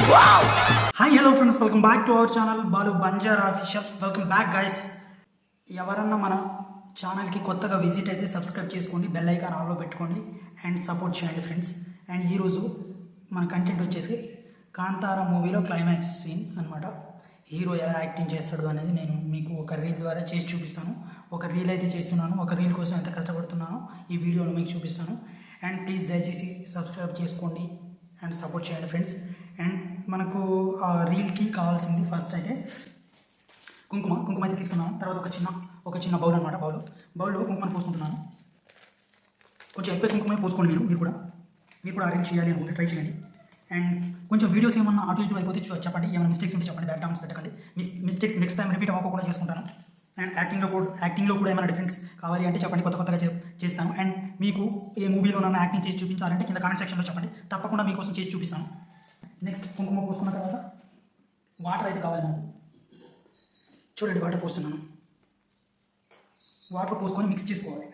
Hi hello friends, welcome back to our channel Balu Banjara official. Welcome back guys. ఎవరన్నా మన ఛానల్కి కొత్తగా విజిట్ అయితే సబ్స్క్రైబ్ చేసుకోండి, బెల్ ఐకాన్ ఆన్లో పెట్టుకోండి అండ్ సపోర్ట్ చేయండి ఫ్రెండ్స్. అండ్ ఈరోజు మన కంటెంట్ వచ్చేసి కాంతారా మూవీలో క్లైమాక్స్ సీన్ అనమాట. హీరో ఎలా యాక్టింగ్ చేస్తాడు అనేది నేను మీకు ఒక రీల్ ద్వారా చేసి చూపిస్తాను. ఒక రీల్ అయితే చేస్తున్నాను, ఒక రీల్ కోసం ఎంత కష్టపడుతున్నానో ఈ వీడియోలో మీకు చూపిస్తాను. అండ్ ప్లీజ్ దయచేసి సబ్స్క్రైబ్ చేసుకోండి అండ్ సపోర్ట్ చేయండి ఫ్రెండ్స్. అండ్ మనకు ఆ రీల్కి కావాల్సింది ఫస్ట్ అయితే కుంకుమ అయితే తీసుకున్నాను. తర్వాత ఒక చిన్న బౌల్ అనమాట. బౌల్లో కుంకుమని పోసుకుంటున్నాను. కొంచెం ఎక్కువ కుంకుమ పోసుకోండి. మీరు కూడా ఆ రీల్ చేయాలి అనుకుంటే ట్రై చేయండి. అండ్ కొంచెం వీడియోస్ ఏమన్నా అటు ఇటు అయిపోతే చెప్పండి, ఏమైనా మిస్టేక్స్ ఉంటే చెప్పండి, బ్యాడ్ టర్మ్స్ పెట్టకండి. మిస్టేక్స్ నెక్స్ట్ టైం రిపీట్ అవ్వకుండా చేసుకుంటాను. అండ్ యాక్టింగ్లో కూడా ఏమైనా డిఫరెన్స్ కావాలి అంటే చెప్పండి, కొత్తగా చేస్తాను. అండ్ మీకు ఏ మూవీలో నన్ను యాక్టింగ్ చేసి చూపించాలంటే కింద కామెంట్ సెక్షన్లో చెప్పండి, తప్పకుండా మీకోసం చేసి చూపిస్తాను. నెక్స్ట్ కుంకుమ పోసుకున్న తర్వాత వాటర్ అయితే కావాలి మనకు. చూడండి, వాటర్ పోస్తున్నాను. వాటర్ పోసుకొని మిక్స్ చేసుకోవాలి.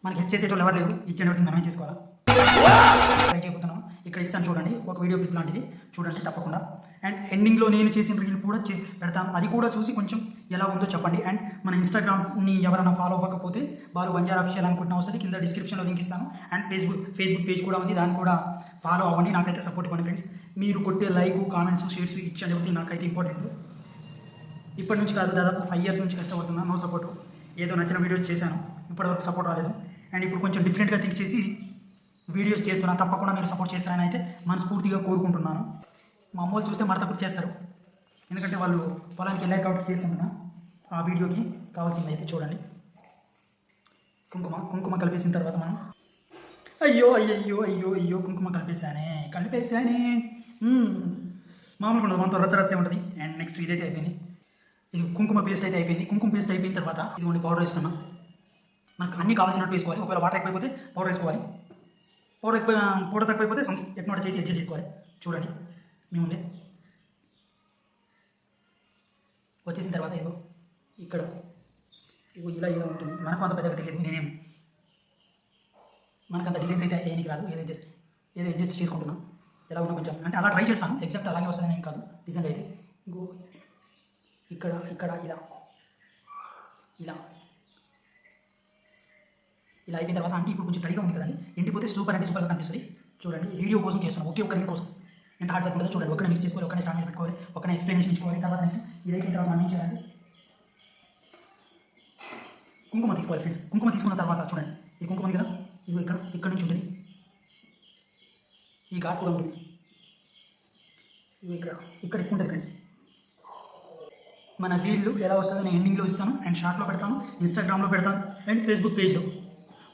మనకి హెల్ప్ చేసేటోళ్ళు ఎవరు లేరు, ఇచ్చేటప్పుడు మనమే చేసుకోవాలి. ట్రై చేయబోతున్నాను. ఇక్కడ ఇస్తాను చూడండి, ఒక వీడియో క్లిప్ లాంటిది చూడండి తప్పకుండా. అండ్ ఎండింగ్లో నేను చేసిన రీల్ కూడా పెడతాను, అది కూడా చూసి కొంచెం ఎలా ఉందో చెప్పండి. అండ్ మన ఇన్స్టాగ్రామ్ని ఎవరైనా ఫాలో అవ్వకపోతే బాలు బంజారా అఫీషియల్ అనుకుంటున్నా వస్తుంది, కింద డిస్క్రిప్షన్లో లింక్ ఇస్తాను. అండ్ ఫేస్బుక్ పేజ్ కూడా ఉంది, దాన్ని కూడా ఫాలో అవ్వండి. నాకైతే సపోర్ట్ ఇవ్వండి ఫ్రెండ్స్. మీరు కొట్టే లైక్, కామెంట్స్, షేర్స్ ఇచ్చేది నాకైతే ఇంపార్టెంట్. ఇప్పటి నుంచి కాదు, దాదాపు 5 years నుంచి కష్టపడుతున్నాను. No support. ఏదో నచ్చిన వీడియోస్ చేశాను, ఇప్పటివరకు సపోర్ట్ రాలేదు. అండ్ ఇప్పుడు కొంచెం డిఫరెంట్గా థింక్ చేసి వీడియోస్ చేస్తున్నాను. తప్పకుండా మీరు సపోర్ట్ చేస్తారని అయితే మనస్ఫూర్తిగా కోరుకుంటున్నాను. మా అమ్మోళ్ళు చూస్తే మడత గుర్తు చేస్తారు, ఎందుకంటే వాళ్ళు పొలానికి వెళ్ళాక కాబట్టి చేసుకుంటున్నా. ఆ వీడియోకి కావాల్సింది అయితే చూడండి. కుంకుమ కలిపేసిన తర్వాత మనం అయ్యో కుంకుమ కలిపేశానే మామూలుగా ఉండదు, మనతో రచ్చే ఉంటుంది. అండ్ నెక్స్ట్ ఇదైతే అయిపోయింది. ఇది కుంకుమ పేస్ట్ అయితే అయిపోయింది. కుంకుమ పేస్ట్ అయిపోయిన తర్వాత ఇది ఓన్లీ పౌడర్ వేస్తున్నాం. మనకు అన్నీ కావాల్సినట్టు వేసుకోవాలి. ఒకవేళ వాటర్ ఎక్కువైపోతే పౌడర్ వేసుకోవాలి. పౌడర్ తక్కువైపోతే ఎట్నోట చేసి అడ్జస్ట్ చేసుకోవాలి. చూడండి, మీ ముందే వచ్చేసిన తర్వాత ఇదిగో ఇక్కడ ఇలా ఉంటుంది. మనకు అంత పెద్దగా తెలియదు, మనకు అంత డిజైన్స్ అయితే ఏనికి రాదు. ఏదో అడ్జస్ట్ చేసుకుంటున్నాం. ఎలా ఉన్నా కొంచెం అంటే అలా ట్రై చేస్తాను. ఎగ్జాక్ట్ అలాగే వస్తుందని ఏం కాదు. డిజైన్ అయితే ఇంకో ఇక్కడ ఇలా అయిపోయిన తర్వాత అంటే ఇప్పుడు కొంచెం తడిగా ఉంది కదండి, ఎండిపోతే సూపర్గా కనిపిస్తుంది. చూడండి, వీడియో కోసం చేస్తున్నాను, ఒక్క రీల్ కోసం ఎంత హార్డ్ వర్క్ ఉంటుందో చూడండి. ఒకనే మిక్స్ చేసుకోవాలి, ఒకనే స్టాండ్ పెట్టుకోవాలి, ఒకనే ఎక్స్ప్లెనేషన్ ఇచ్చుకోవాలి. తర్వాత నెక్స్ట్ ఇదైతే తర్వాత మనం ఏం చేయాలి, కుంకుమ తీసుకోవాలి ఫ్రెండ్స్. కుంకుమ తీసుకున్న తర్వాత చూడండి, ఈ కుంకుమ కదా, ఇది ఇక్కడ నుంచి ఉంటుంది. ఈ ఘాట్ కూడా ఉంటుంది, ఇది ఇక్కడ ఎక్కువ ఉంటుంది ఫ్రెండ్స్. మన రీళ్ళు ఎలా వస్తుందో నేను ఎండింగ్లో ఇస్తాను. అండ్ షార్ట్లో పెడతాను, ఇన్స్టాగ్రామ్లో పెడతాను అండ్ ఫేస్బుక్ పేజ్లో.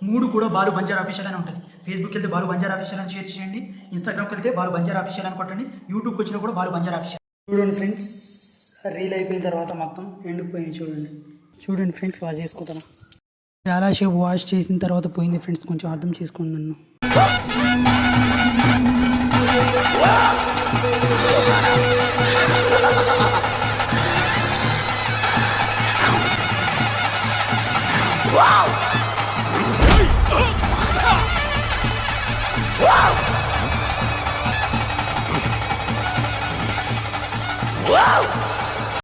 3 కూడా బాలు బంజారా అఫీషియల్ అని ఉంటుంది. ఫేస్బుక్కి వెళ్తే బాలు బంజారా అఫీషియల్ అని షేర్ చేయండి, ఇన్స్టాగ్రామ్కి వెళ్తే బాలు బంజారా అఫీషియల్ అని కొట్టండి, యూట్యూబ్కి వచ్చినా కూడా బాలు బంజారా అఫీషియల్. చూడండి ఫ్రెండ్స్, రీల్ అయిపోయిన తర్వాత మొత్తం ఎండిపోయింది. చూడండి ఫ్రెండ్స్, వాష్ చేసుకుంటాను. చాలాసేపు వాష్ చేసిన తర్వాత పోయింది ఫ్రెండ్స్, కొంచెం అర్థం చేసుకోండి నన్ను. Wow!